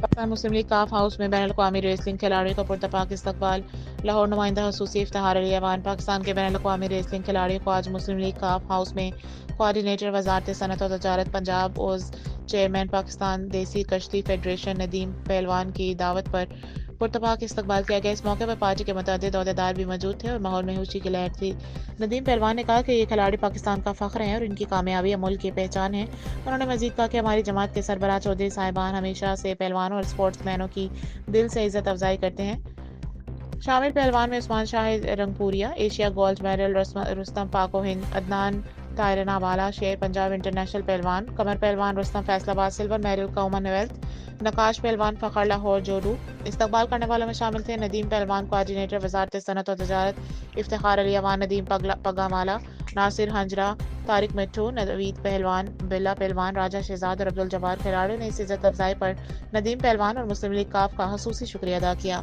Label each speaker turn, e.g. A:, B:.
A: پاکستان مسلم league کاف house میں بین الاقوامی ریسلنگ کھلاڑیوں کا پرتپاک استقبال۔ لاہور نمائندہ خصوصی افتخار علی ایوان پاکستان کے بین الاقوامی ریسلنگ کھلاڑیوں کو آج مسلم لیگ کاف ہاؤس میں کوآرڈینیٹر وزارت صنعت و تجارت پنجاب عضو چیئرمین پاکستان دیسی کشتی فیڈریشن ندیم پہلوان کی دعوت پر پرتپاک استقبال کیا گیا۔ اس موقع پر پارٹی کے متعدد عہدیدار بھی موجود تھے اور ماحول میں خوشی کی لہر تھی۔ ندیم پہلوان نے کہا کہ یہ کھلاڑی پاکستان کا فخر ہیں اور ان کی کامیابی ملک کی پہچان ہے۔ انہوں نے مزید کہا کہ ہماری جماعت کے سربراہ چودھری صاحبان ہمیشہ سے پہلوانوں اور اسپورٹس مینوں کی دل سے عزت افزائی کرتے ہیں۔ شامل پہلوان میں عثمان شاہد رنگپوریا، ایشیا گولڈ میڈل رستم پاک و ہند، عدنان طائرانہ والا شیر پنجاب انٹرنیشنل پہلوان، قمر پہلوان رستم فیصل آباد سلور میڈل کامن ویلتھ، نقاش پہلوان فخر لاہور جوڈو۔ استقبال کرنے والوں میں شامل تھے ندیم پہلوان کوآرڈینیٹر وزارت صنعت و تجارت، افتخار علی ایوان ندیم پگامالا، ناصر ہنجرا، طارق مٹھو، نوید پہلوان، بلا پہلوان، راجہ شہزاد اور عبدالجبار۔ کھلاڑیوں نے اس عزت افزائی پر ندیم پہلوان اور مسلم لیگ کاف کا خصوصی شکریہ ادا کیا۔